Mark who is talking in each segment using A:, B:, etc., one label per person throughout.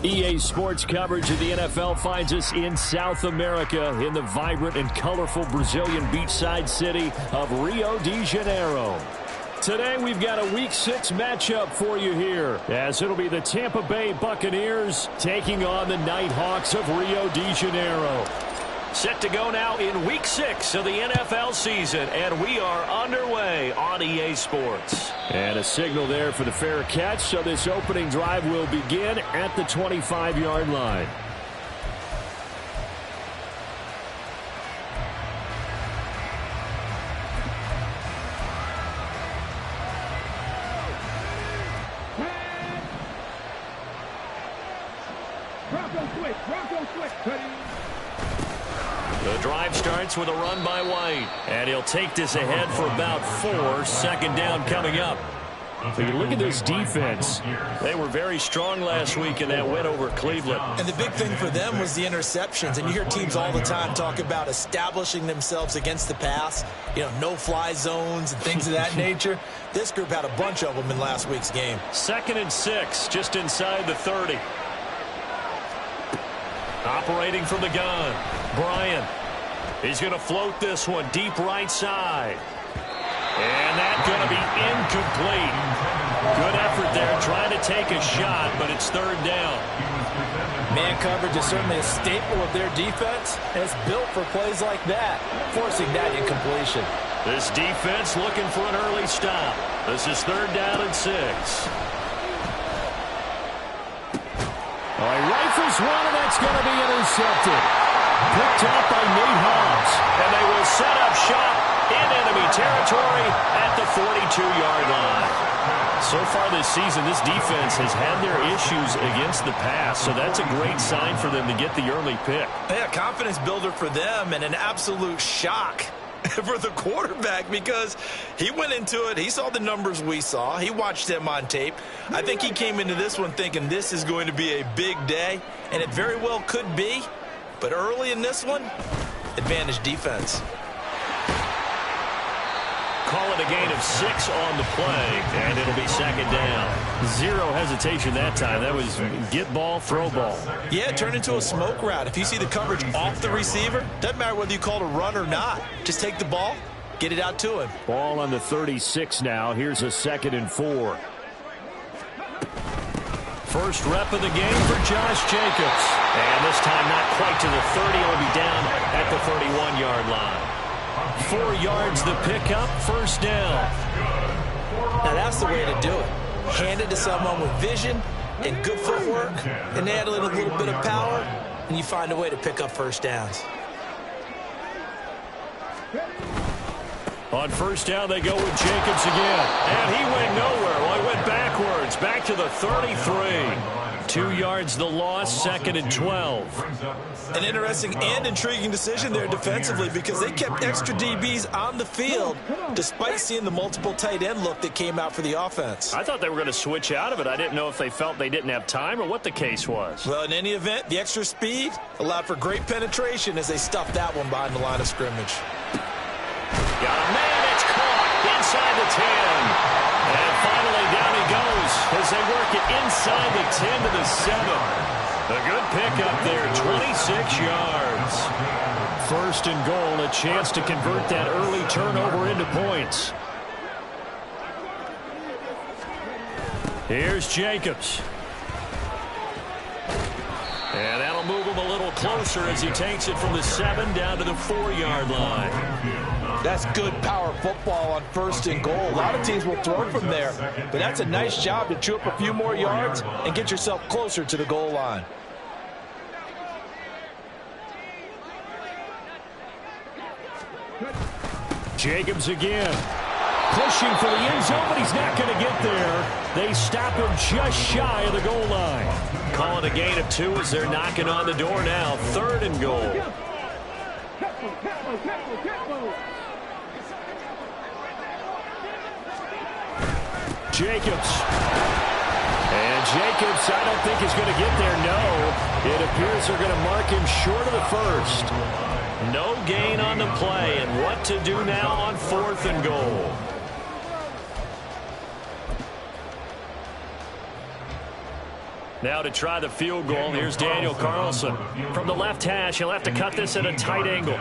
A: EA Sports coverage of the NFL finds us in South America in the vibrant and colorful Brazilian beachside city of Rio de Janeiro. Today we've got a Week 6 matchup for you here, as it'll be the Tampa Bay Buccaneers taking on the Nighthawks of Rio de Janeiro. Set to go now in Week 6 of the NFL season, and we are underway on EA Sports. And a signal there for the fair catch, so this opening drive will begin at the 25-yard line. The drive starts with a run by White, and he'll take this ahead for about 4. Second down coming up. So you look at this defense. They were very strong last week in that win over Cleveland.
B: And the big thing for them was the interceptions. And you hear teams all the time talk about establishing themselves against the pass. You know, no-fly zones and things of that nature. This group had a bunch of them in last week's game.
A: 2nd and 6, just inside the 30. Operating from the gun, Bryant. He's going to float this one deep right side. And that's going to be incomplete. Good effort there trying to take a shot, but it's 3rd down.
B: Man coverage is certainly a staple of their defense, and it's built for plays like that, forcing that incompletion.
A: This defense looking for an early stop. This is 3rd down and 6. Oh, he rifles one, and that's going to be intercepted. Picked up by Nate Hobbs. And they will set up shop in enemy territory at the 42-yard line. So far this season, this defense has had their issues against the pass, so that's a great sign for them to get the early pick.
B: Yeah, confidence builder for them, and an absolute shock for the quarterback, because he went into it, he saw the numbers we saw, he watched them on tape. I think he came into this one thinking this is going to be a big day, and it very well could be. But early in this one, advantage defense.
A: Call it a gain of 6 on the play, and it'll be 2nd down. Zero hesitation that time. That was get ball, throw ball.
B: Yeah, it turned into a smoke route. If you see the coverage off the receiver, doesn't matter whether you call it a run or not. Just take the ball, get it out to him.
A: Ball on the 36 now. Here's a 2nd and 4. First rep of the game for Josh Jacobs. And this time not quite to the 30. He'll be down at the 31-yard line. 4 yards the pickup, 1st down.
B: Now that's the way to do it. Hand it to someone with vision and good footwork, and add a little bit of power, and you find a way to pick up 1st downs.
A: On 1st down, they go with Jacobs again. And he went nowhere. Well, he went backwards, back to the 33. 2 yards the loss, 2nd and 12.
B: An interesting and intriguing decision there defensively, because they kept extra DBs on the field despite seeing the multiple tight end look that came out for the offense.
A: I thought they were going to switch out of it. I didn't know if they felt they didn't have time or what the case was.
B: Well, in any event, the extra speed allowed for great penetration as they stuffed that one behind the line of scrimmage.
A: Got a man, it's caught inside the 10. And finally down he goes as they work it inside the 10 to the 7. A good pickup there, 26 yards. 1st and goal, a chance to convert that early turnover into points. Here's Jacobs. And that'll move him a little closer as he takes it from the 7 down to the 4-yard line.
B: That's good power football on 1st and goal. A lot of teams will throw from there, but that's a nice job to chew up a few more yards and get yourself closer to the goal line.
A: Jacobs again. Pushing for the end zone, but he's not going to get there. They stop him just shy of the goal line. Call it a gain of 2 as they're knocking on the door now. 3rd and goal. Jacobs. And Jacobs, I don't think is going to get there. No. It appears they're going to mark him short of the 1st. No gain on the play, and what to do now on 4th and goal. Now to try the field goal, here's Daniel Carlson. From the left hash, he'll have to cut this at a tight angle.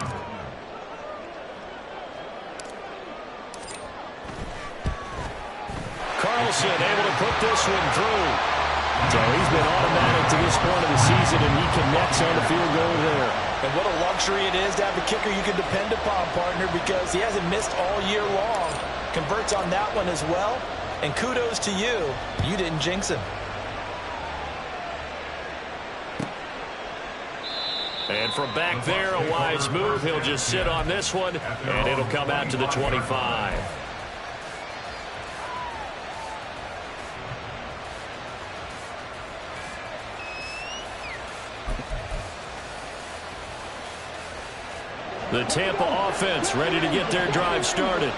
A: Carlson able to put this one through. So he's been automatic to this point of the season, and he connects on the field goal there.
B: And what a luxury it is to have a kicker you can depend upon, partner, because he hasn't missed all year long. Converts on that one as well. And kudos to you. You didn't jinx him.
A: And from back there, a wise move. He'll just sit on this one, and it'll come out to the 25. The Tampa offense ready to get their drive started.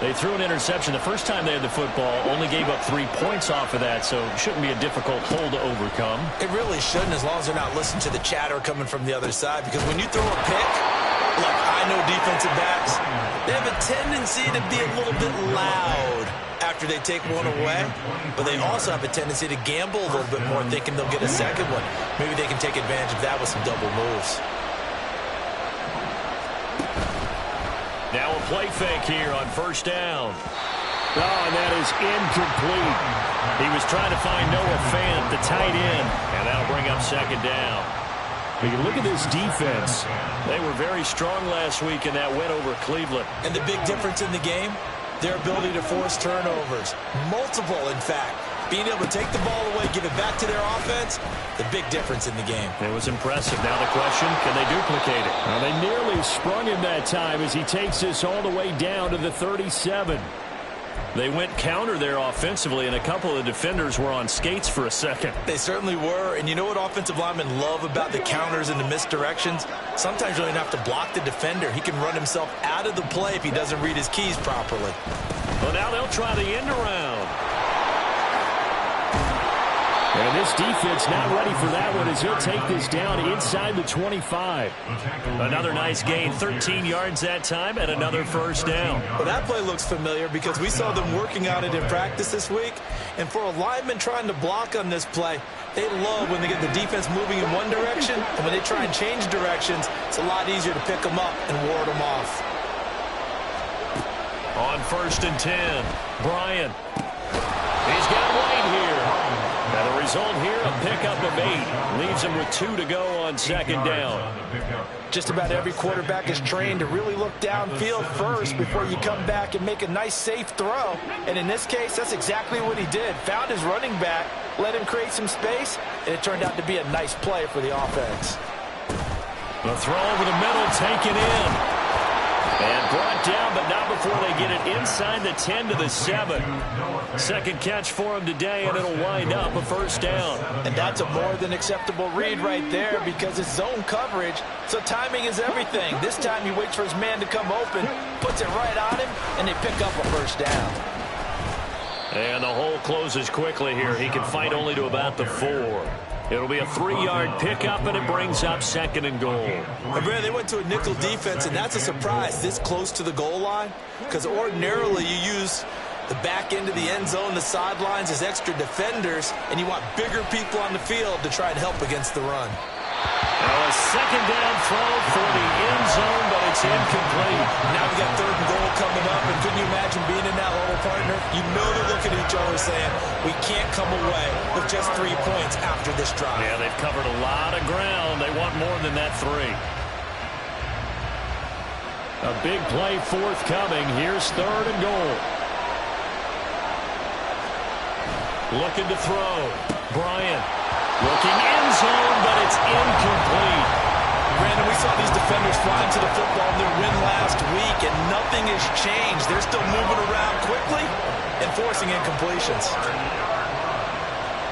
A: They threw an interception the first time they had the football, only gave up 3 points off of that, so it shouldn't be a difficult hole to overcome.
B: It really shouldn't, as long as they're not listening to the chatter coming from the other side, because when you throw a pick, look, I know defensive backs, they have a tendency to be a little bit loud after they take one away, but they also have a tendency to gamble a little bit more, thinking they'll get a second one. Maybe they can take advantage of that with some double moves.
A: Now a play fake here on first down. Oh, and that is incomplete. He was trying to find Noah Fant, the tight end, and that'll bring up second down. But you look at this defense. They were very strong last week in that win over Cleveland.
B: And the big difference in the game, their ability to force turnovers. Multiple, in fact. Being able to take the ball away, give it back to their offense, the big difference in the game.
A: It was impressive. Now the question, can they duplicate it? Well, they nearly sprung him that time as he takes this all the way down to the 37. They went counter there offensively, and a couple of the defenders were on skates for a second.
B: They certainly were, and you know what offensive linemen love about the counters and the misdirections? Sometimes you don't even have to block the defender. He can run himself out of the play if he doesn't read his keys properly.
A: Well, now they'll try the end around. And this defense not ready for that one as he'll take this down inside the 25. Another nice gain, 13 yards that time, and another first down.
B: Well, that play looks familiar because we saw them working on it in practice this week. And for a lineman trying to block on this play, they love when they get the defense moving in one direction, and when they try and change directions, it's a lot easier to pick them up and ward them off.
A: On 1st and 10, Bryant. He's got White here. And the result here, a pickup of 8. Leaves him with 2 to go on second down.
B: Just about every quarterback is trained to really look downfield first before you come back and make a nice, safe throw. And in this case, that's exactly what he did. Found his running back, let him create some space, and it turned out to be a nice play for the offense.
A: The throw over the middle, taken in. And brought down, but not before they get it inside the 10 to the 7. Second catch for him today, and it'll wind up a first down.
B: And that's a more than acceptable read right there because it's zone coverage, so timing is everything. This time he waits for his man to come open, puts it right on him, and they pick up a first down.
A: And the hole closes quickly here. He can fight only to about the 4. It'll be a 3-yard pickup, and it brings up second and goal.
B: They went to a nickel defense, and that's a surprise this close to the goal line because ordinarily you use the back end of the end zone, the sidelines as extra defenders, and you want bigger people on the field to try and help against the run.
A: Now a second down throw for the end zone, but it's incomplete.
B: Now we got 3rd and goal coming up, and couldn't you imagine being in that level, partner? You know they're looking at each other saying, we can't come away with just 3 points after this drive.
A: Yeah, they've covered a lot of ground. They want more than that 3. A big play forthcoming. Here's 3rd and goal. Looking to throw. Bryant. Looking end zone, but it's incomplete.
B: Brandon, we saw these defenders flying to the football in their win last week, and nothing has changed. They're still moving around quickly and forcing incompletions.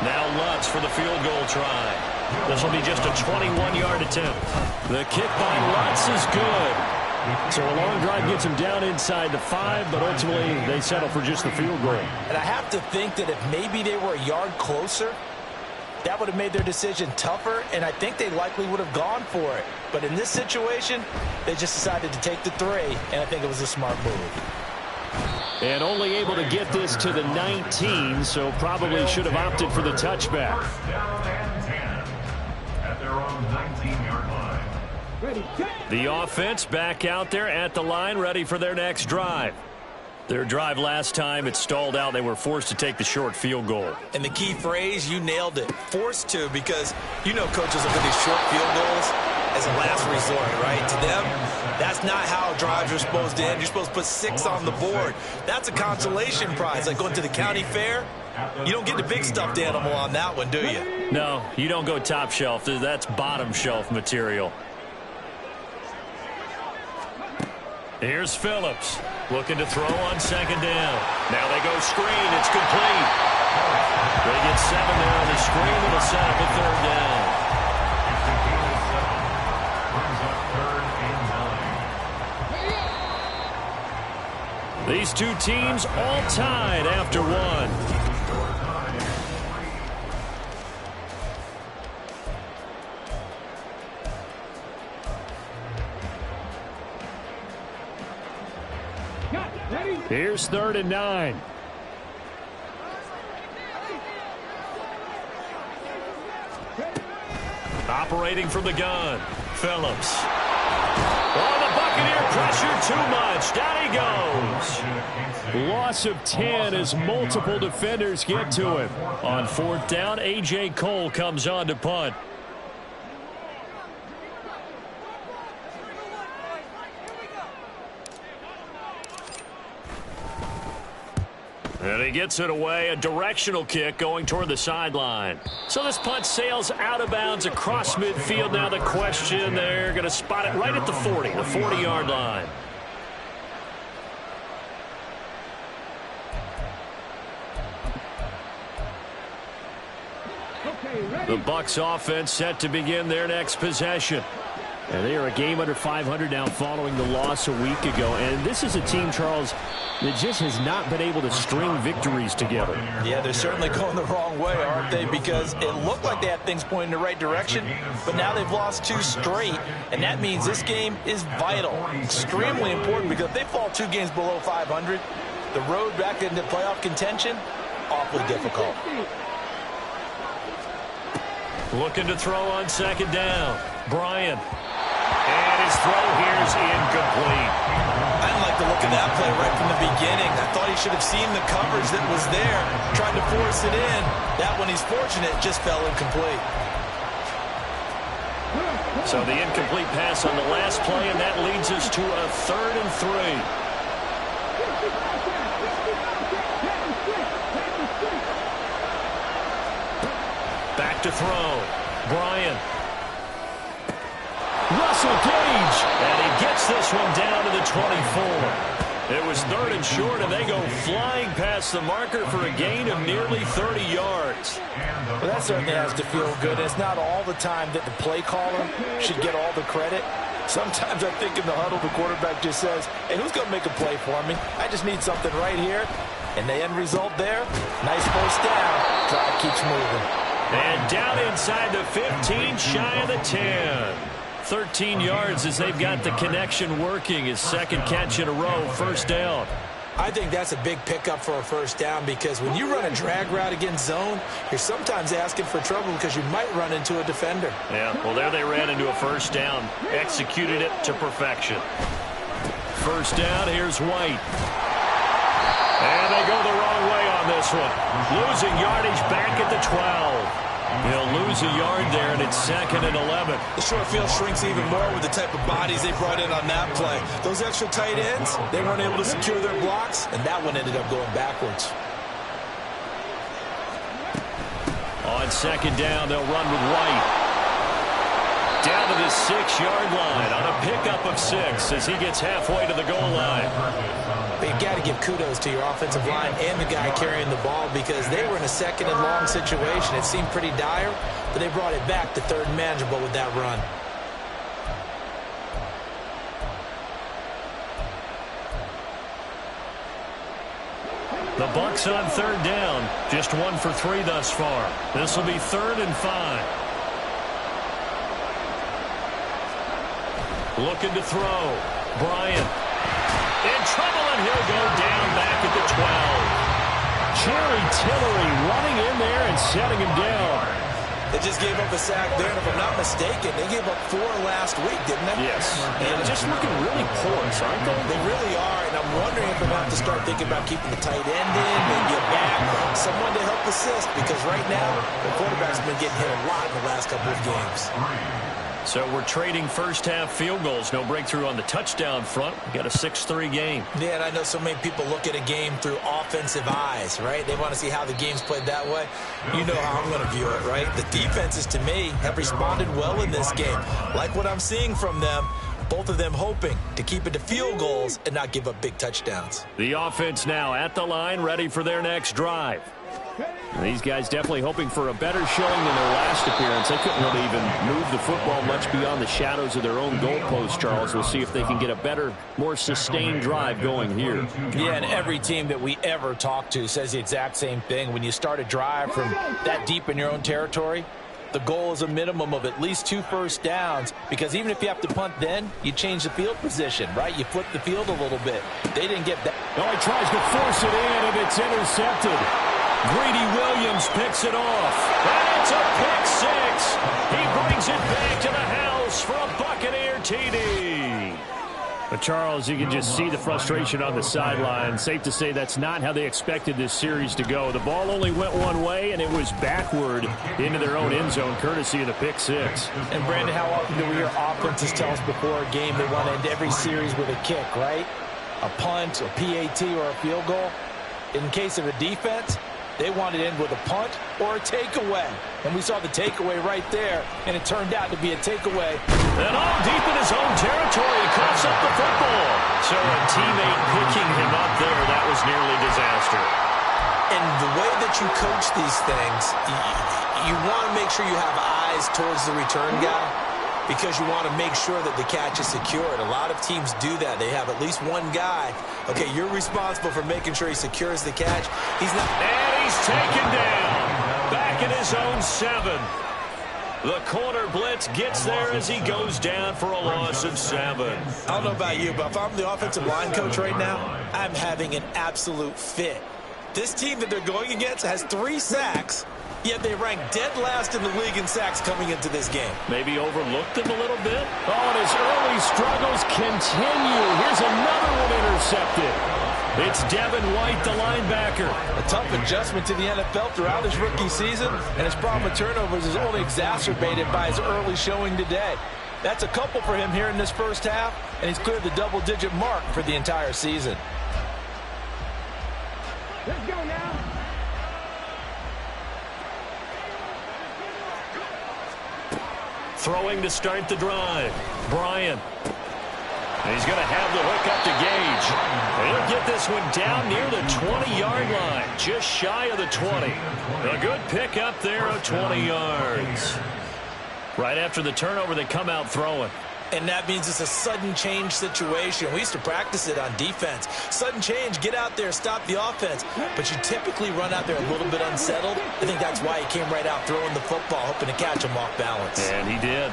A: Now Lutz for the field goal try. This will be just a 21-yard attempt. The kick by Lutz is good. So a long drive gets him down inside the 5, but ultimately they settle for just the field goal.
B: And I have to think that if maybe they were a yard closer, that would have made their decision tougher, and I think they likely would have gone for it. But in this situation, they just decided to take the 3, and I think it was a smart move.
A: And only able to get this to the 19, so probably should have opted for the touchback. The offense back out there at the line, ready for their next drive. Their drive last time, it stalled out. They were forced to take the short field goal.
B: And the key phrase, you nailed it, forced to, because you know coaches look at these short field goals as a last resort, right? To them, that's not how drives are supposed to end. You're supposed to put 6 on the board. That's a consolation prize. Like going to the county fair, you don't get the big stuffed animal on that one, do you?
A: No, you don't go top shelf. That's bottom shelf material. Here's Phillips looking to throw on second down. Now they go screen. It's complete. They get 7 there on the screen. It'll set up a third down. These two teams all tied after one. Here's 3rd and 9. Operating from the gun, Phillips. Oh, the Buccaneer pressure too much. Down he goes. Loss of 10 as multiple defenders get to him. On 4th down, A.J. Cole comes on to punt. And he gets it away, a directional kick going toward the sideline. So this punt sails out of bounds across midfield. Now the question, they're going to spot it right at the 40, the 40-yard line. The Bucs offense set to begin their next possession. And they are a game under 500 now following the loss a week ago. And this is a team, Charles, that just has not been able to string victories together.
B: Yeah, they're certainly going the wrong way, aren't they? Because it looked like they had things pointing in the right direction, but now they've lost 2 straight, and that means this game is vital, extremely important, because if they fall 2 games below 500, the road back into playoff contention, awfully difficult.
A: Looking to throw on second down. Bryant. And his throw here is incomplete.
B: I didn't like the look of that play right from the beginning. I thought he should have seen the coverage that was there, tried to force it in. That one, he's fortunate, just fell incomplete.
A: So the incomplete pass on the last play, and that leads us to a 3rd and 3. Back to throw. Bryant. Russell Gage. And he gets this one down to the 24. It was 3rd and short, and they go flying past the marker for a gain of nearly 30 yards.
B: Well, that certainly has to feel good. It's not all the time that the play caller should get all the credit. Sometimes I think in the huddle, the quarterback just says, hey, who's going to make a play for me? I just need something right here. And the end result there, nice first down. Drive keeps moving.
A: And down inside the 15, shy of the 10. 13 yards as they've got the connection working. His 2nd catch in a row, 1st down.
B: I think that's a big pickup for a 1st down, because when you run a drag route against zone, you're sometimes asking for trouble because you might run into a defender.
A: Yeah, well, there they ran into a 1st down. Executed it to perfection. 1st down, here's White. And they go the wrong way on this one. Losing yardage back at the 12. He'll lose a yard there, and it's 2nd and 11.
B: The short field shrinks even more with the type of bodies they brought in on that play. Those extra tight ends, they weren't able to secure their blocks, and that one ended up going backwards.
A: On 2nd down, they'll run with White. Down to the 6-yard line on a pickup of 6 as he gets halfway to the goal line.
B: But you've got to give kudos to your offensive line and the guy carrying the ball, because they were in a 2nd and long situation. It seemed pretty dire, but they brought it back to 3rd and manageable with that run.
A: The Bucs on 3rd down, just 1 for 3 thus far. This will be 3rd and 5. Looking to throw. Bryant. In trouble, and he'll go down back at the 12. Jerry Tillery running in there and setting him down.
B: They just gave up a sack there, and if I'm not mistaken, they gave up 4 last week, didn't they?
A: Yes. And just looking really porous, aren't they?
B: They really are, and I'm wondering if they're going to have to start thinking about keeping the tight end in, maybe a back, someone to help assist, because right now, the quarterback's been getting hit a lot in the last couple of games.
A: So we're trading first-half field goals. No breakthrough on the touchdown front. We got a 6-3 game.
B: Yeah, and I know so many people look at a game through offensive eyes, right? They want to see how the game's played that way. You know how I'm going to view it, right? The defenses, to me, have responded well in this game. Like what I'm seeing from them, both of them hoping to keep it to field goals and not give up big touchdowns.
A: The offense now at the line, ready for their next drive. These guys definitely hoping for a better showing than their last appearance. They couldn't really even move the football much beyond the shadows of their own goalpost, Charles. We'll see if they can get a better, more sustained drive going here.
C: Yeah, and every team that we ever talk to says the exact same thing. When you start a drive from that deep in your own territory, the goal is a minimum of at least 2 first downs, because even if you have to punt then, you change the field position, right? You flip the field a little bit. They didn't get that.
A: Oh, he tries to force it in, and it's intercepted. Greedy Williams picks it off. And it's a pick 6. He brings it back to the house for a Buccaneer TD. But, Charles, you can just see the frustration on the sideline. Safe to say that's not how they expected this series to go. The ball only went one way, and it was backward into their own end zone, courtesy of the pick 6.
C: And, Brandon, how often do we hear offenses tell us before a game they want to end every series with a kick, right? A punt, a PAT, or a field goal. In case of a defense, they wanted to end with a punt or a takeaway. And we saw the takeaway right there, and it turned out to be a takeaway.
A: And all deep in his own territory, he coughs up the football. So a teammate picking him up there, that was nearly disaster.
B: And the way that you coach these things, you want to make sure you have eyes towards the return guy, because you want to make sure that the catch is secured. A lot of teams do that. They have at least one guy. Okay, you're responsible for making sure he secures the catch. He's not.
A: And he's taken down. Back in his own 7. The corner blitz gets there as he goes down for a loss of 7.
B: I don't know about you, but if I'm the offensive line coach right now, I'm having an absolute fit. This team that they're going against has 3 sacks, yet they rank dead last in the league in sacks coming into this game.
A: Maybe overlooked him a little bit. Oh, and his early struggles continue. Here's another one intercepted. It's Devin White, the linebacker.
C: A tough adjustment to the NFL throughout his rookie season, and his problem with turnovers is only exacerbated by his early showing today. That's a couple for him here in this first half, and he's cleared the double-digit mark for the entire season.
D: Let's go now.
A: Throwing to start the drive. Bryant. And he's going to have the hook up to Gage. And he'll get this one down near the 20-yard line, just shy of the 20. A good pick up there of 20 yards. Right after the turnover, they come out throwing.
B: And that means it's a sudden change situation. We used to practice it on defense. Sudden change, get out there, stop the offense. But you typically run out there a little bit unsettled. I think that's why he came right out throwing the football, hoping to catch him off balance.
A: And he did.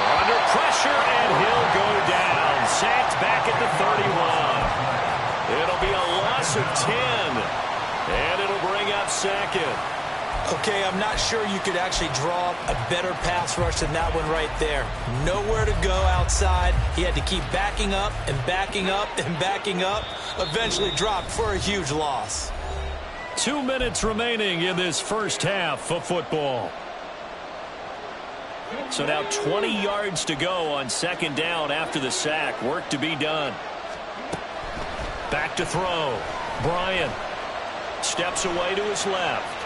A: Under pressure, and he'll go down. Sacked back at the 31. It'll be a loss of 10. And it'll bring up second.
B: Okay, I'm not sure you could actually draw a better pass rush than that one right there. Nowhere to go outside. He had to keep backing up and backing up and backing up. Eventually dropped for a huge loss.
A: 2 minutes remaining in this first half of football. So now 20 yards to go on second down after the sack. Work to be done. Back to throw. Bryant steps away to his left.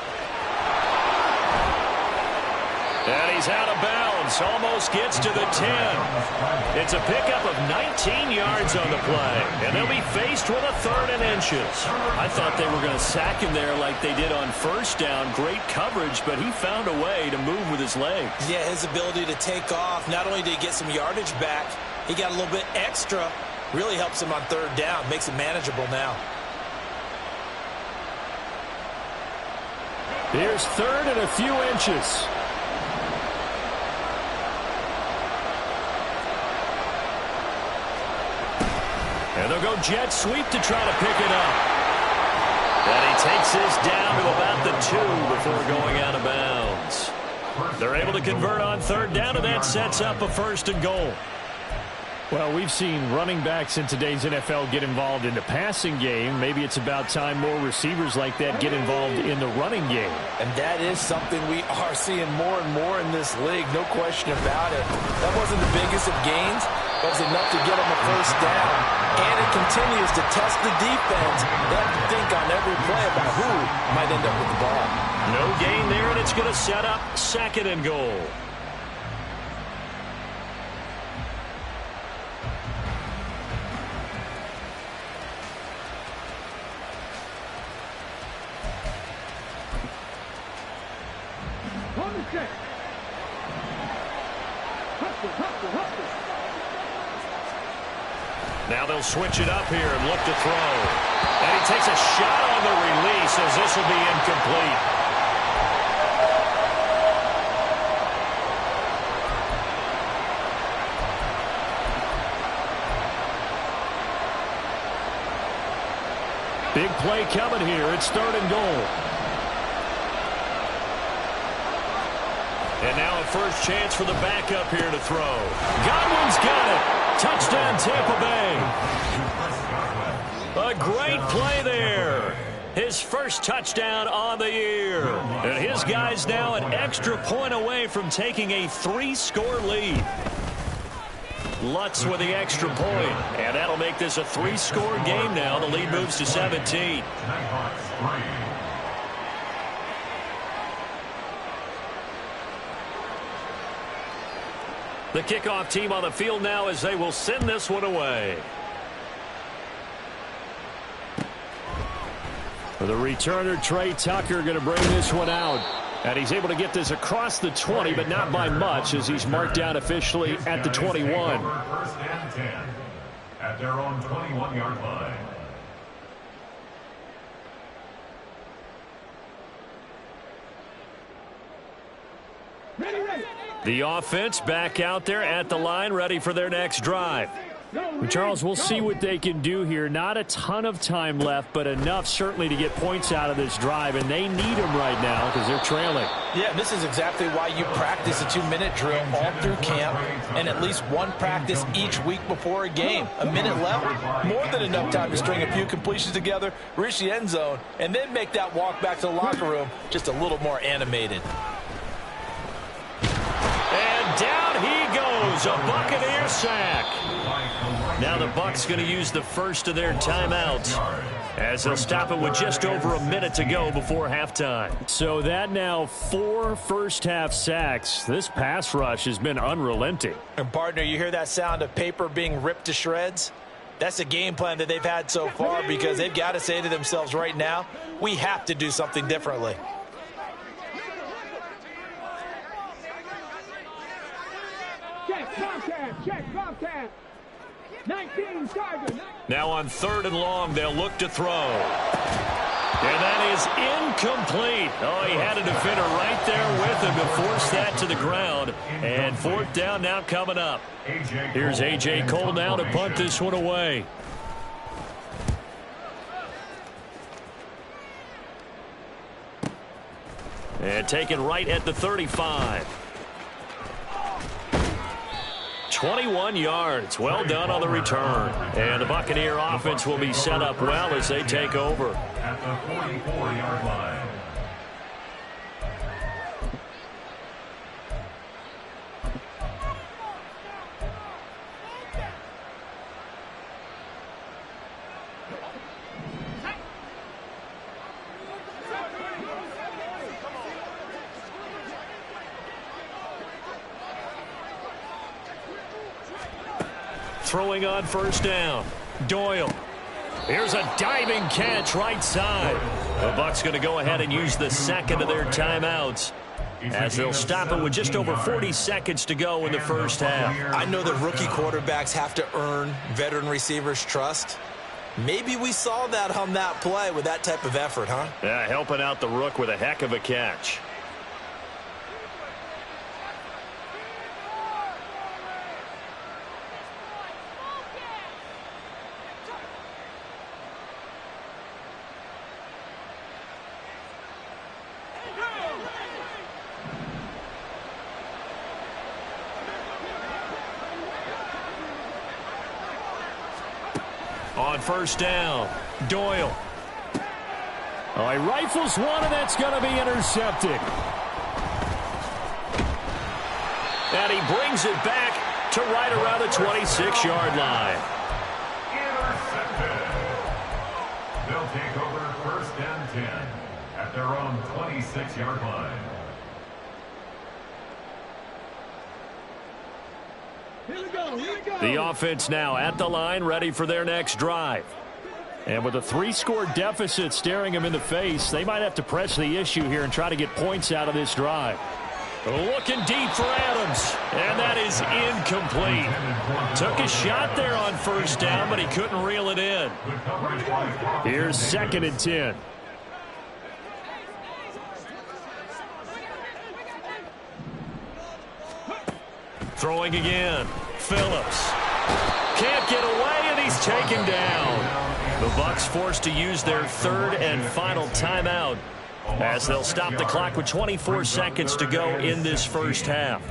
A: And he's out of bounds. Almost gets to the 10. It's a pickup of 19 yards on the play. And they'll be faced with a 3rd and inches. I thought they were going to sack him there like they did on first down. Great coverage, but he found a way to move with his legs.
B: Yeah, his ability to take off. Not only did he get some yardage back, he got a little bit extra. Really helps him on 3rd down. Makes it manageable now.
A: Here's 3rd and a few inches. And they'll go jet sweep to try to pick it up. And he takes this down to about the 2 before going out of bounds. They're able to convert on third down, and that sets up a 1st and goal. Well, we've seen running backs in today's NFL get involved in the passing game. Maybe it's about time more receivers like that get involved in the running game.
C: And that is something we are seeing more and more in this league, no question about it. That wasn't the biggest of gains, but it was enough to get them a 1st down. And it continues to test the defense. They have to think on every play about who might end up with the ball.
A: No gain there, and it's going to set up 2nd and goal. Now they'll switch it up here and look to throw. And he takes a shot on the release as this will be incomplete. Big play coming here. It's 3rd and goal. And now a first chance for the backup here to throw. Godwin's got it. Touchdown, Tampa Bay. A great play there. His first touchdown on the year. And his guy's now an extra point away from taking a 3-score lead. Lutz with the extra point. And that'll make this a 3-score game now. The lead moves to 17. The kickoff team on the field now as they will send this one away. The returner, Trey Tucker, going to bring this one out. And he's able to get this across the 20, but not by much as he's marked down officially at the 21.
D: 1st and 10 at their own 21-yard line.
A: The offense back out there at the line, ready for their next drive. Charles, we'll see what they can do here. Not a ton of time left, but enough certainly to get points out of this drive, and they need them right now because they're trailing.
C: Yeah, this is exactly why you practice a 2-minute drill all through camp and at least one practice each week before a game. A minute left, more than enough time to string a few completions together, reach the end zone, and then make that walk back to the locker room just a little more animated.
A: And down he goes, a Buccaneer sack. Now the Bucs going to use the first of their timeouts as they'll stop it with just over a minute to go before halftime. So that now 4 first-half sacks. This pass rush has been unrelenting.
C: And, partner, you hear that sound of paper being ripped to shreds? That's the game plan that they've had so far because they've got to say to themselves right now, we have to do something differently.
E: Check, Bobcat. 19, Tiger.
A: Now on 3rd and long, they'll look to throw. And that is incomplete. Oh, he had a defender right there with him to force that to the ground. And 4th down now coming up. Here's A.J. Cole now to punt this one away. And taken right at the 35. 21 yards. Well done on the return. And the Buccaneer offense will be set up well as they take over.
D: At the 44-yard line.
A: Throwing on 1st down. Doyle. Here's a diving catch right side. The Bucs going to go ahead and use the 2nd of their timeouts as they'll stop it with just over 40 seconds to go in the 1st half.
B: I know that rookie quarterbacks have to earn veteran receivers' trust. Maybe we saw that on that play with that type of effort, huh?
A: Yeah, helping out the rook with a heck of a catch. On first down, Doyle. Oh, he rifles one, and that's going to be intercepted. And he brings it back to right around the 26-yard line.
D: Intercepted. They'll take over first and 10 at their own 26-yard line.
E: Here we go, here we go.
A: The offense now at the line, ready for their next drive. And with a 3-score deficit staring them in the face, they might have to press the issue here and try to get points out of this drive. Looking deep for Adams, and that is incomplete. Took a shot there on first down, but he couldn't reel it in. Here's 2nd and 10. Throwing again. Phillips. Can't get away, and he's taken down. The Bucs forced to use their 3rd and final timeout as they'll stop the clock with 24 seconds to go in this first half.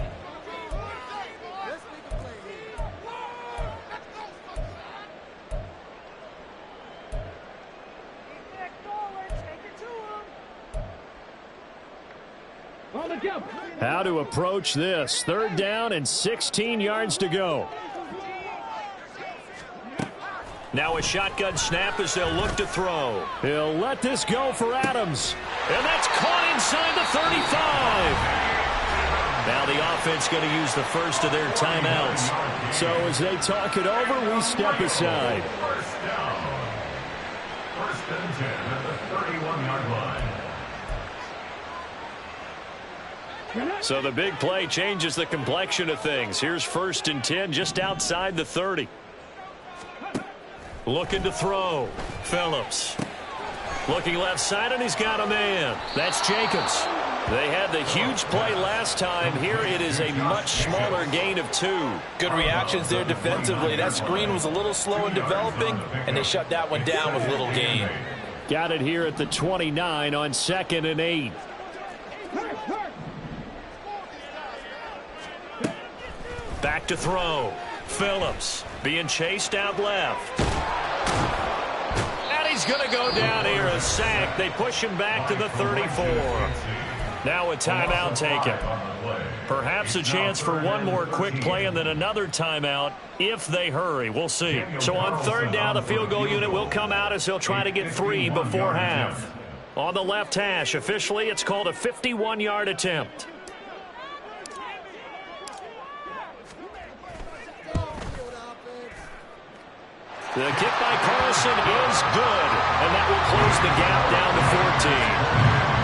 A: How to approach this. 3rd down and 16 yards to go. Now a shotgun snap as they'll look to throw. He'll let this go for Adams. And that's caught inside the 35. Now the offense going to use the first of their timeouts. So as they talk it over, we step aside.
D: First down. First and 10 at the 31-yard line.
A: So the big play changes the complexion of things. Here's 1st and 10 just outside the 30. Looking to throw. Phillips. Looking left side, and he's got a man. That's Jacobs. They had the huge play last time. Here it is a much smaller gain of 2.
C: Good reactions there defensively. That screen was a little slow in developing, and they shut that one down with little gain.
A: Got it here at the 29 on 2nd and 8. Back to throw. Phillips being chased out left. And he's going to go down here, a sack. They push him back to the 34. Now a timeout taken. Perhaps a chance for one more quick play and then another timeout if they hurry. We'll see. So on 3rd down, the field goal unit will come out as he'll try to get 3 before half. On the left hash, officially, it's called a 51-yard attempt. The kick by Carlson is good, and that will close the gap down to 14.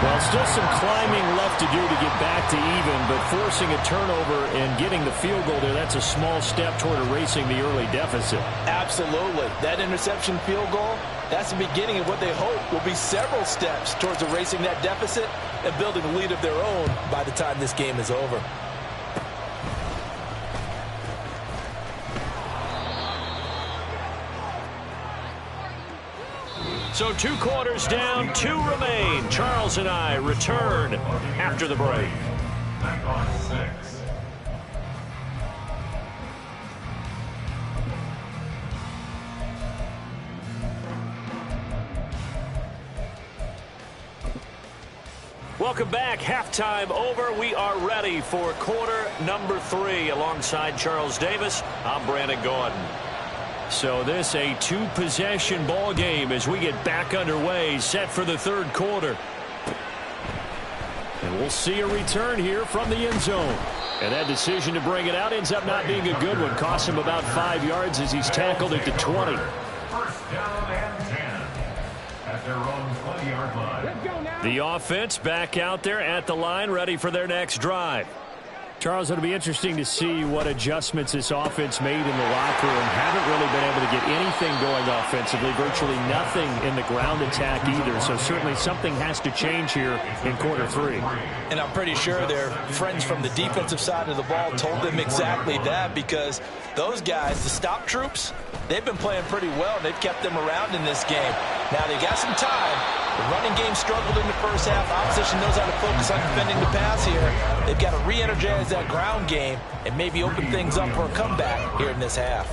A: Well, still some climbing left to do to get back to even, but forcing a turnover and getting the field goal there, that's a small step toward erasing the early deficit.
C: Absolutely. That interception field goal, that's the beginning of what they hope will be several steps towards erasing that deficit and building a lead of their own by the time this game is over.
A: So 2 quarters down, 2 remain. Charles and I return after the break.
D: Back on 6.
A: Welcome back. Halftime over. We are ready for quarter number 3. Alongside Charles Davis, I'm Brandon Gordon. So this a 2-possession ball game as we get back underway, set for the 3rd quarter. And we'll see a return here from the end zone. And that decision to bring it out ends up not being a good one. Costs him about 5 yards as he's tackled at the 20.
D: First down and 10 at their own 20-yard line.
E: Let's go now.
A: The offense back out there at the line, ready for their next drive. Charles, it'll be interesting to see what adjustments this offense made in the locker room. Haven't really been able to get anything going offensively, virtually nothing in the ground attack either. So certainly something has to change here in quarter 3.
C: And I'm pretty sure their friends from the defensive side of the ball told them exactly that, because those guys, the stop troops, they've been playing pretty well. They've kept them around in this game. Now they got some time. The running game struggled in the first half. Opposition knows how to focus on defending the pass here. They've got to re-energize that ground game and maybe open things up for a comeback here in this half.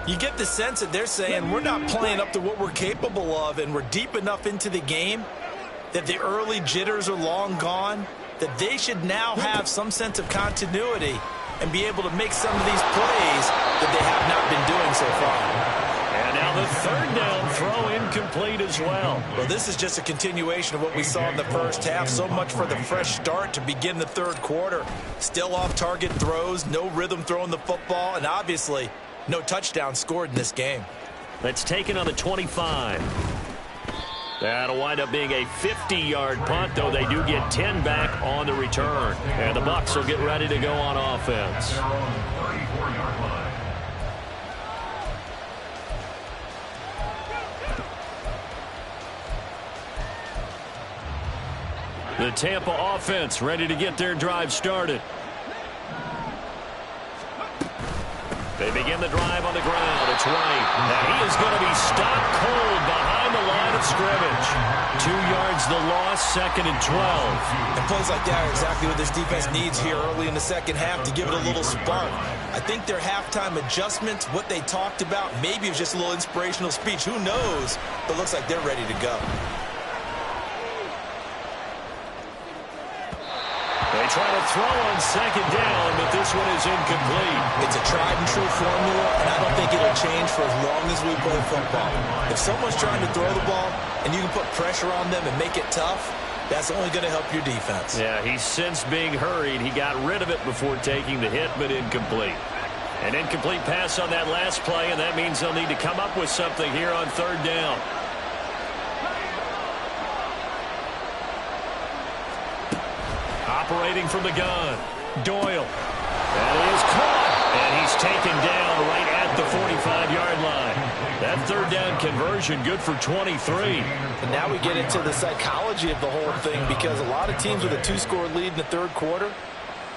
B: You get the sense that they're saying we're not playing up to what we're capable of, and we're deep enough into the game that the early jitters are long gone, that they should now have some sense of continuity and be able to make some of these plays that they have not been doing so far.
A: And now the third down throw incomplete as well.
B: Well, this is just a continuation of what we saw in the first half. So much for the fresh start to begin the third quarter. Still off-target throws, no rhythm throwing the football, and obviously no touchdown scored in this game.
A: That's taken on the 25. That'll wind up being a 50-yard punt, though they do get 10 back on the return. And the Bucs will get ready to go on offense. The Tampa offense ready to get their drive started. They begin the drive on the ground. It's White. And he is going to be stopped cold behind the line of scrimmage. 2 yards the loss, 2nd and 12.
B: And plays like that are exactly what this defense needs here early in the second half to give it a little spark. I think their halftime adjustments, what they talked about, maybe it was just a little inspirational speech. Who knows? But it looks like they're ready to go.
A: They try to throw on 2nd down, but this one is incomplete.
B: It's a tried-and-true formula, and I don't think it'll change for as long as we play football. If someone's trying to throw the ball and you can put pressure on them and make it tough, that's only going to help your defense.
A: Yeah, he's since being hurried. He got rid of it before taking the hit, but incomplete. An incomplete pass on that last play, and that means they'll need to come up with something here on 3rd down. Operating from the gun, Doyle. That is caught, and he's taken down right at the 45-yard line. That 3rd down conversion good for 23.
C: And now we get into the psychology of the whole thing, because a lot of teams with a 2-score lead in the third quarter,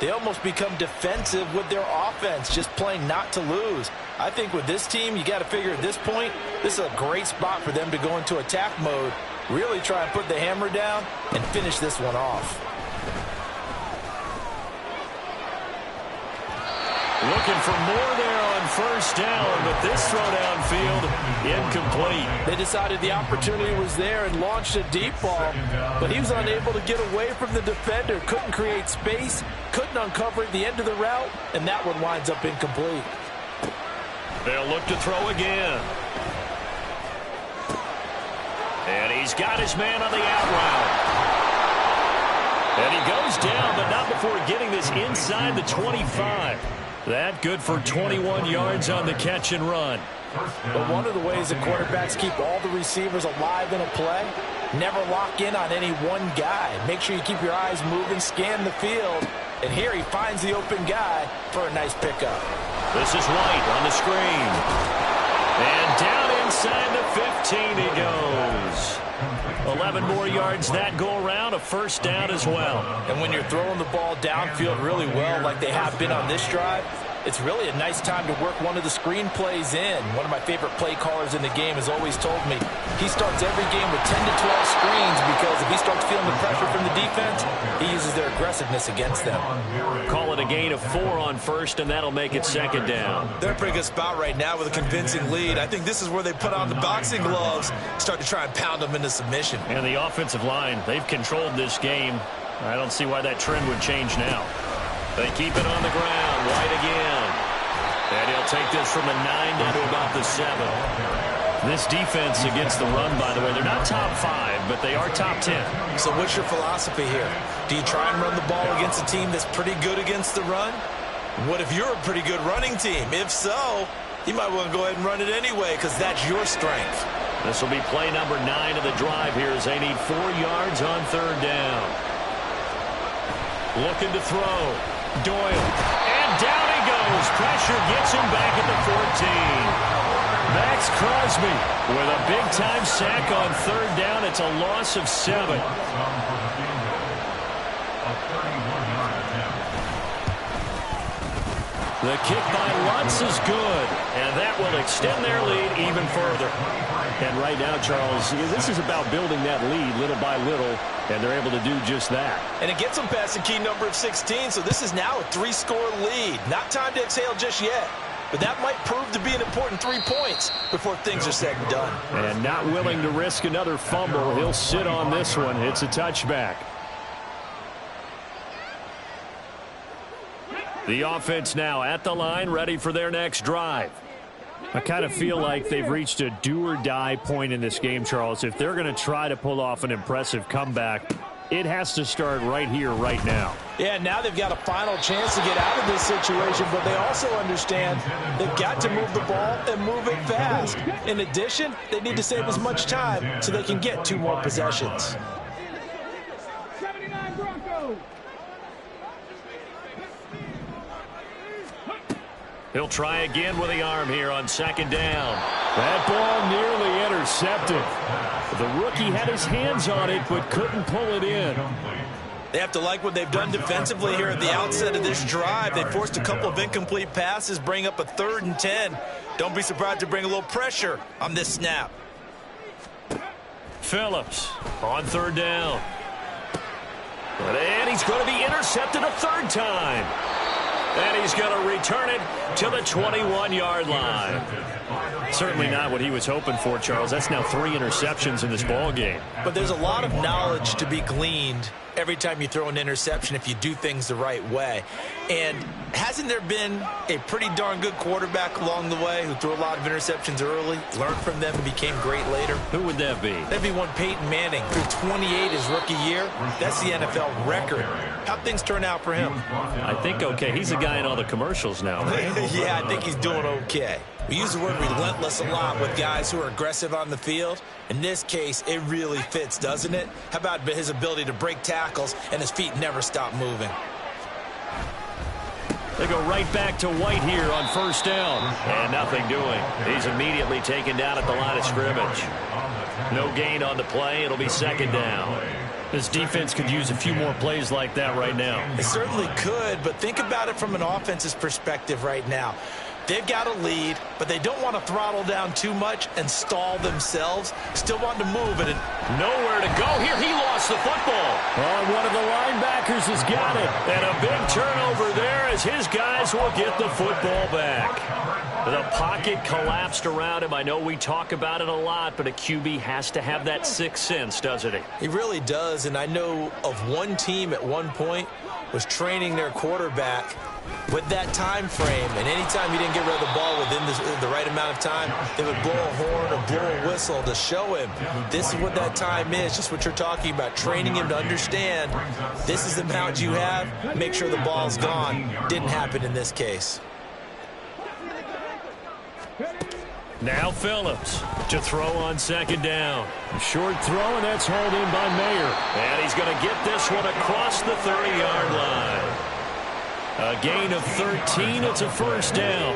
C: they almost become defensive with their offense, just playing not to lose. I think with this team, you got to figure at this point, this is a great spot for them to go into attack mode, really try and put the hammer down and finish this one off.
A: Looking for more there on 1st down, but this throw downfield, incomplete.
C: They decided the opportunity was there and launched a deep ball, but he was unable to get away from the defender, couldn't create space, couldn't uncover at the end of the route, and that one winds up incomplete.
A: They'll look to throw again. And he's got his man on the out route. And he goes down, but not before getting this inside the 25. That good for 21 yards on the catch and run.
C: But one of the ways that quarterbacks keep all the receivers alive in a play, never lock in on any one guy. Make sure you keep your eyes moving, scan the field, and here he finds the open guy for a nice pickup.
A: This is White on the screen. And down inside the 15 he goes. 11 more yards that go around, a 1st down as well.
C: And when you're throwing the ball downfield really well like they have been on this drive, it's really a nice time to work one of the screen plays in. One of my favorite play callers in the game has always told me he starts every game with 10 to 12 screens, because if he starts feeling the pressure from the defense, he uses their aggressiveness against them.
A: Call it a gain of 4 on 1st, and that'll make it 2nd down.
B: They're in a pretty good spot right now with a convincing lead. I think this is where they put on the boxing gloves, start to try and pound them into submission.
A: And the offensive line, they've controlled this game. I don't see why that trend would change now. They keep it on the ground. White again. And he'll take this from the 9 down to about the 7. This defense against the run, by the way, they're not top 5, but they are top 10.
B: So what's your philosophy here? Do you try and run the ball against a team that's pretty good against the run? What if you're a pretty good running team? If so, you might want to go ahead and run it anyway, because that's your strength.
A: This will be play number 9 of the drive here as they need 4 yards on 3rd down. Looking to throw. Doyle. And down he goes. Pressure gets him back at the 14. Max Crosby with a big-time sack on 3rd down. It's a loss of 7. The kick by Lutz is good, and that will extend their lead even further. And right now, Charles, this is about building that lead little by little, and they're able to do just that.
B: And it gets them past the key number of 16, so this is now a 3-score lead. Not time to exhale just yet. but that might prove to be an important 3 points before things are said and done.
A: And not willing to risk another fumble. He'll sit on this one. It's a touchback. The offense now at the line, ready for their next drive. I kind of feel like they've reached a do-or-die point in this game, Charles. If they're going to try to pull off an impressive comeback, it has to start right here, right now.
C: Yeah, now they've got a final chance to get out of this situation, but they also understand they've got to move the ball and move it fast. In addition, they need to save as much time so they can get 2 more possessions.
E: 79 Broncos.
A: He'll try again with the arm here on second down. That ball nearly intercepted. The rookie had his hands on it but couldn't pull it in.
B: They have to like what they've done defensively here at the outset of this drive. They forced a couple of incomplete passes, bring up a 3rd and 10. Don't be surprised to bring a little pressure on this snap.
A: Phillips on 3rd down. And he's going to be intercepted a 3rd time. And he's going to return it to the 21-yard line. Certainly not what he was hoping for, Charles. That's now 3 interceptions in this ball game.
B: But there's a lot of knowledge to be gleaned every time you throw an interception if you do things the right way. And hasn't there been a pretty darn good quarterback along the way who threw a lot of interceptions early, learned from them, and became great later?
A: Who would that be?
B: That'd be one Peyton Manning, threw 28 his rookie year. That's the NFL record. How'd things turn out for him?
A: I think okay. He's the guy in all the commercials now, right?
B: Yeah, I think he's doing okay. We use the word relentless a lot with guys who are aggressive on the field. In this case, it really fits, doesn't it? How about his ability to break tackles and his feet never stop moving?
A: They go right back to White here on 1st down. And nothing doing. He's immediately taken down at the line of scrimmage. No gain on the play. It'll be 2nd down. This defense could use a few more plays like that right now.
B: It certainly could, but think about it from an offense's perspective right now. They've got a lead, but they don't want to throttle down too much and stall themselves. Still want to move it. And
A: nowhere to go here. He lost the football. Oh, one of the linebackers has got it. And a big turnover there as his guys will get the football back. The pocket collapsed around him. I know we talk about it a lot, but a QB has to have that 6th sense, doesn't he?
B: He really does, and I know of one team at one point was training their quarterback with that time frame, and anytime he didn't get rid of the ball within the right amount of time, they would blow a horn or blow a whistle to show him this is what that time is, just what you're talking about, training him to understand this is the amount you have, make sure the ball's gone. Didn't happen in this case.
A: Now Phillips to throw on 2nd down. Short throw, and that's hauled in by Mayer. And he's going to get this one across the 30-yard line. A gain of 13. It's a 1st down.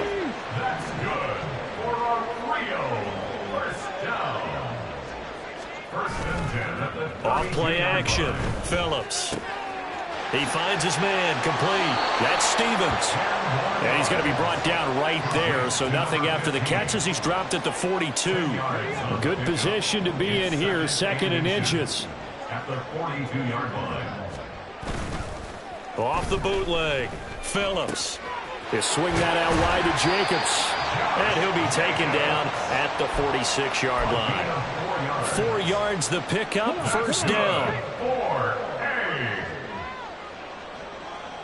D: That's good for a real 1st down. 1st and 10 at the
A: Off play action. Phillips. He finds his man complete. That's Stevens. And he's going to be brought down right there, so nothing after the catches. He's dropped at the 42. A good position to be in here, 2nd and inches.
D: At the 42-yard line.
A: Off the bootleg. Phillips. He'll swing that out wide to Jacobs. And he'll be taken down at the 46-yard line. 4 yards the pickup, 1st down.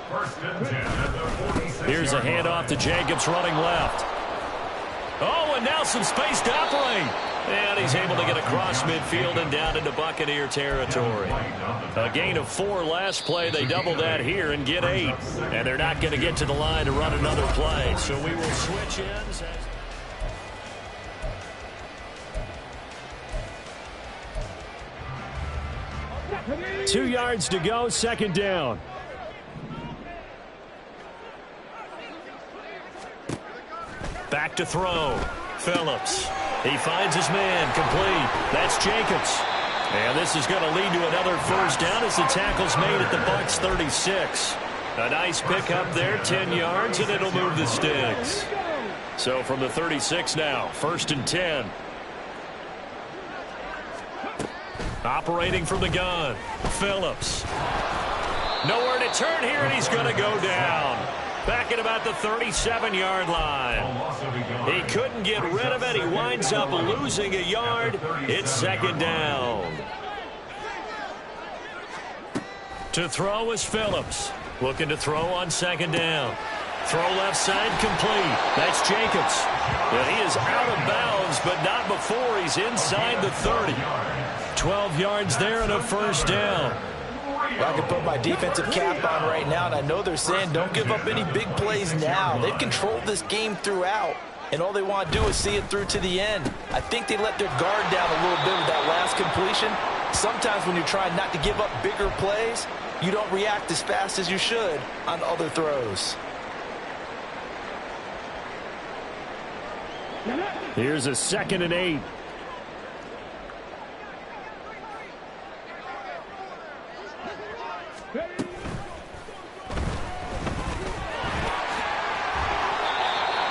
D: 1st and 10 at the 46.
A: Here's a handoff to Jacobs running left. Oh, and now some space to operate. And he's able to get across midfield and down into Buccaneer territory. A gain of 4 last play. They double that here and get 8. And they're not going to get to the line to run another play. So we will switch ends. 2 yards to go, 2nd down. Back to throw. Phillips. He finds his man complete. That's Jacobs. And this is going to lead to another 1st down as the tackle's made at the Bucs 36. A nice pickup there, 10 yards, and it'll move the sticks. So from the 36 now, 1st and 10. Operating from the gun. Phillips. Nowhere to turn here, and he's going to go down. Back taken about the 37-yard line. He couldn't get rid of it. He winds up losing a yard. It's second down. To throw is Phillips. Looking to throw on second down. Throw left side complete. That's Jacobs. And he is out of bounds, but not before he's inside the 30. 12 yards there and a first down.
C: Well, I can put my defensive cap on right now, and I know they're saying don't give up any big plays now. They've controlled this game throughout, and all they want to do is see it through to the end. I think they let their guard down a little bit with that last completion. Sometimes when you're trying not to give up bigger plays, you don't react as fast as you should on other throws.
A: Here's a 2nd and 8.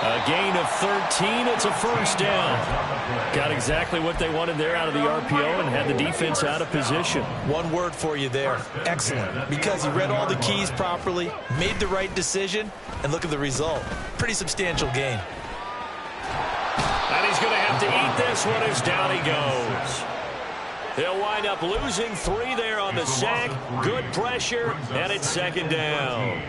A: A gain of 13. It's a first down. Got exactly what they wanted there out of the RPO and had the defense out of position.
C: One word for you there. Excellent. Because he read all the keys properly, made the right decision, and look at the result. Pretty substantial gain.
A: And he's going to have to eat this one as down he goes. They'll wind up losing 3 there on the sack. Good pressure, and it's second down.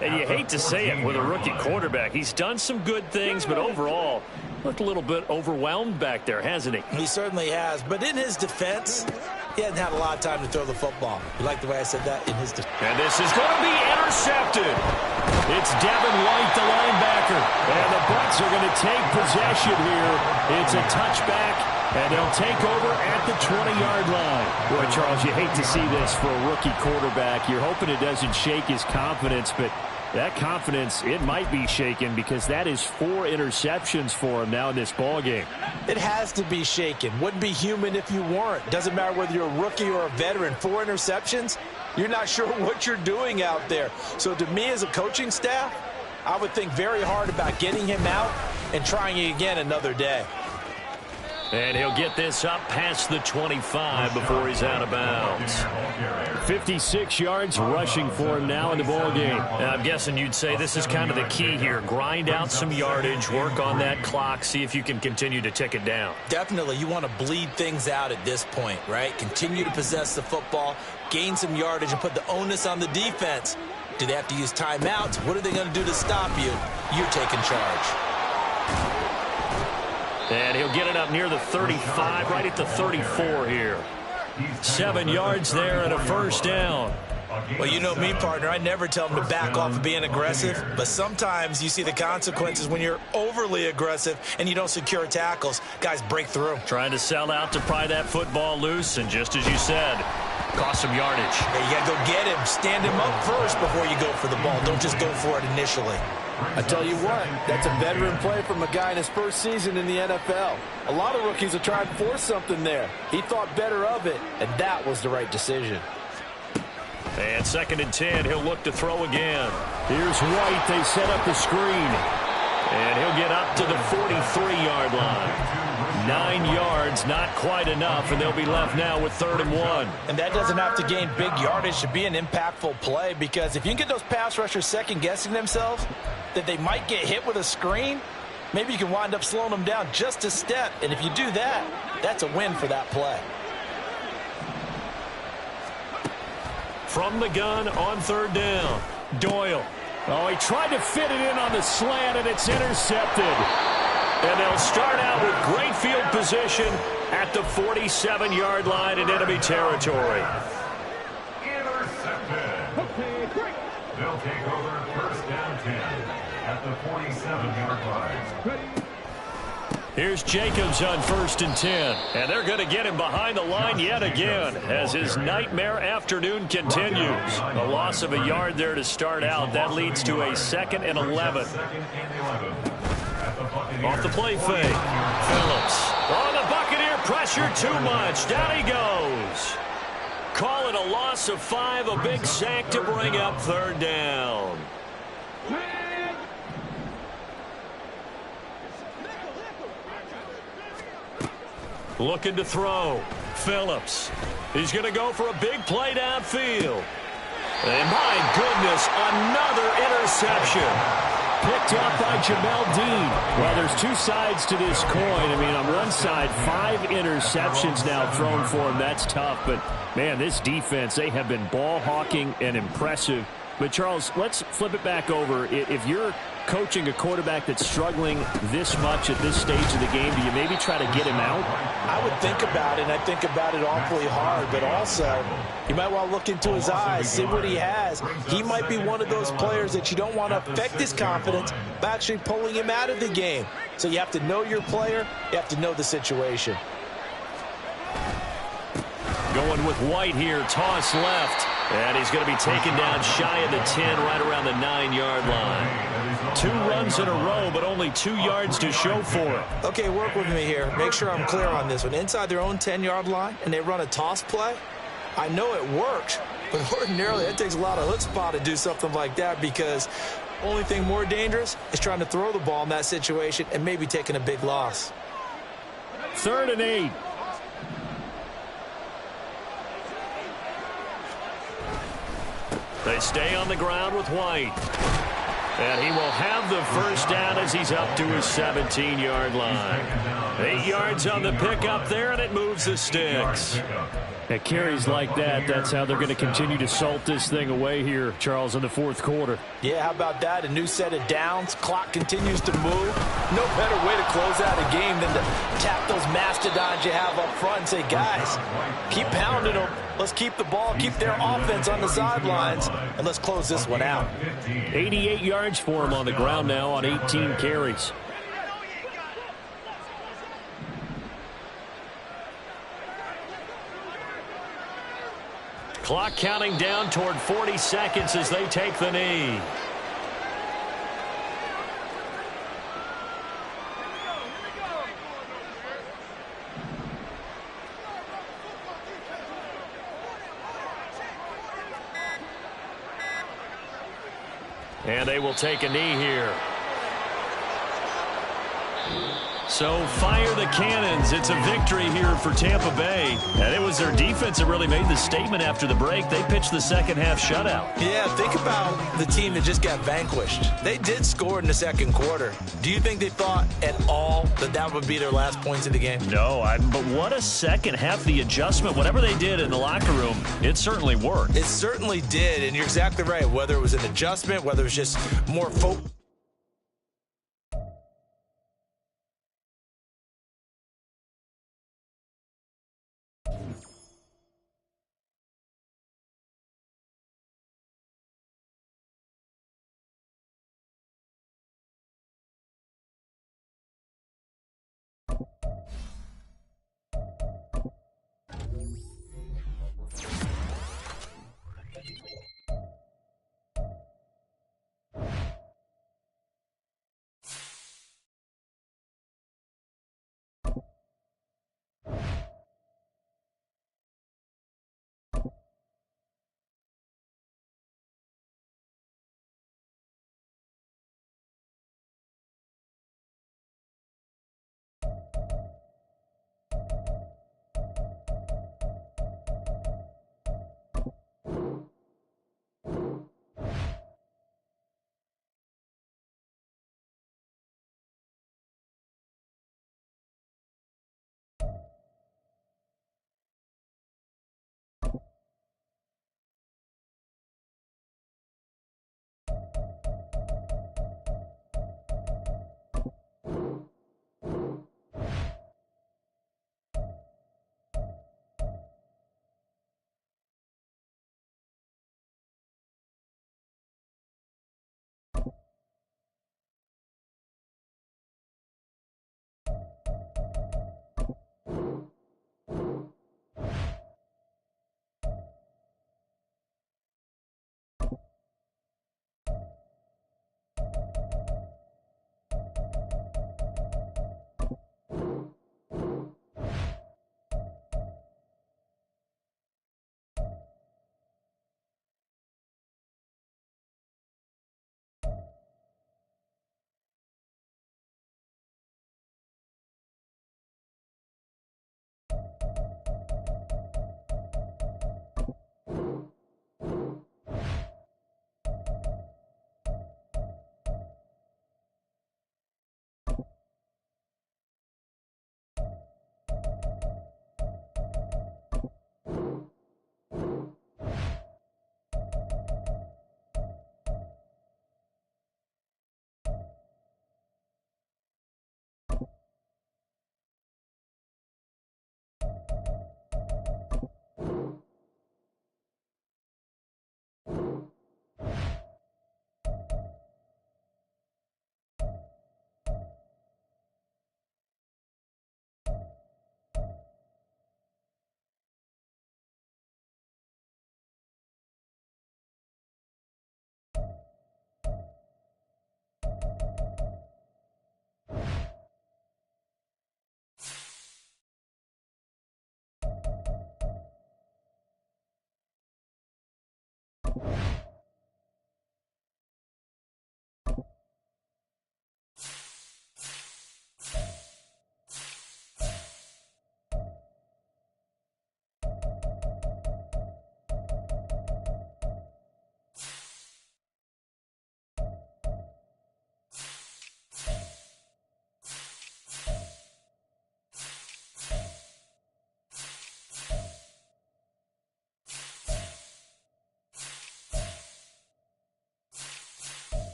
A: And you hate to say it with a rookie quarterback. He's done some good things, but overall, looked a little bit overwhelmed back there, hasn't he?
C: He certainly has. But in his defense, he hasn't had a lot of time to throw the football. You like the way I said that? In his defense.
A: And this is going to be intercepted. It's Devin White, the linebacker. And the Bucs are going to take possession here. It's a touchback, and they'll take over at the 20-yard line. Boy, Charles, you hate to see this for a rookie quarterback. You're hoping it doesn't shake his confidence, but that confidence, it might be shaken because that is 4 interceptions for him now in this ballgame.
C: It has to be shaken. Wouldn't be human if you weren't. Doesn't matter whether you're a rookie or a veteran. 4 interceptions, you're not sure what you're doing out there. So to me as a coaching staff, I would think very hard about getting him out and trying it again another day.
A: And he'll get this up past the 25 before he's out of bounds. 56 yards rushing for him now in the ballgame. I'm guessing you'd say this is kind of the key here. Grind out some yardage, work on that clock, see if you can continue to tick it down.
C: Definitely. You want to bleed things out at this point, right? Continue to possess the football, gain some yardage, and put the onus on the defense. Do they have to use timeouts? What are they going to do to stop you? You're taking charge.
A: And he'll get it up near the 35, right at the 34 here. 7 yards there and a first down.
C: Well, you know me, partner. I never tell them to back off of being aggressive, but sometimes you see the consequences when you're overly aggressive and you don't secure tackles. Guys break through.
A: Trying to sell out to pry that football loose, and just as you said, cost some yardage.
C: Yeah, you got to go get him. Stand him up first before you go for the ball. Don't just go for it initially.
F: I tell you what, that's a veteran play from a guy in his first season in the NFL. A lot of rookies are trying to force something there. He thought better of it, and that was the right decision.
A: And 2nd and 10, he'll look to throw again. Here's White. They set up the screen. And he'll get up to the 43-yard line. 9 yards, not quite enough, and they'll be left now with 3rd and 1.
C: And that doesn't have to gain big yardage to be an impactful play, because if you can get those pass rushers second-guessing themselves, that they might get hit with a screen, maybe you can wind up slowing them down just a step. And if you do that, that's a win for that play.
A: From the gun on 3rd down, Doyle. Oh, he tried to fit it in on the slant, and it's intercepted. And they'll start out with great field position at the 47-yard line in enemy territory.
D: Intercepted. They'll take over 1st and 10 at the 47-yard line.
A: Here's Jacobs on 1st and 10. And they're going to get him behind the line yet again as his nightmare afternoon continues. A loss of a yard there to start out. That leads to a 2nd and 11. Off the play fake. Phillips. Oh, the Buccaneer pressure too much. Down he goes. Call it a loss of 5. A big sack to bring up 3rd down. Looking to throw. Phillips. He's going to go for a big play downfield. And my goodness, another interception. Picked up by Jamel Dean. Well, there's two sides to this coin. I mean, on one side, 5 interceptions now thrown for him. That's tough. But, man, this defense, they have been ball hawking and impressive. But, Charles, let's flip it back over. If you're coaching a quarterback that's struggling this much at this stage of the game, do you maybe try to get him out?
C: I would think about it, and I think about it awfully hard. But also, you might want to look into his eyes, see what he has. He might be one of those players that you don't want to affect his confidence by actually pulling him out of the game. So you have to know your player. You have to know the situation.
A: Going with White here, toss left. And he's going to be taken down shy of the 10, right around the 9-yard line. 2 runs in a row, but only 2 yards to show for it.
B: Okay, work with me here. Make sure I'm clear on this one. Inside their own 10-yard line, and they run a toss play. I know it works, but ordinarily it takes a lot of chutzpah to do something like that, because the only thing more dangerous is trying to throw the ball in that situation and maybe taking a big loss.
A: 3rd and 8. They stay on the ground with White. And he will have the first down as he's up to his 17-yard line. 8 yards on the pickup there, and it moves the sticks. At carries like that, that's how they're going to continue to salt this thing away here, Charles, in the 4th quarter.
C: Yeah, how about that? A new set of downs. Clock continues to move. No better way to close out a game than to tap those mastodons you have up front and say, guys, keep pounding them. Let's keep the ball, keep their offense on the sidelines, and let's close this one out.
A: 88 yards for him on the ground now on 18 carries. Clock counting down toward 40 seconds as they take the knee. And they will take a knee here. So fire the cannons. It's a victory here for Tampa Bay. And it was their defense that really made the statement after the break. They pitched the second-half shutout.
B: Yeah, think about the team that just got vanquished. They did score in the 2nd quarter. Do you think they thought at all that that would be their last points of the game?
A: No, but what a second half. The adjustment, whatever they did in the locker room, it certainly worked.
B: It certainly did, and you're exactly right. Whether it was an adjustment, whether it was just more focus.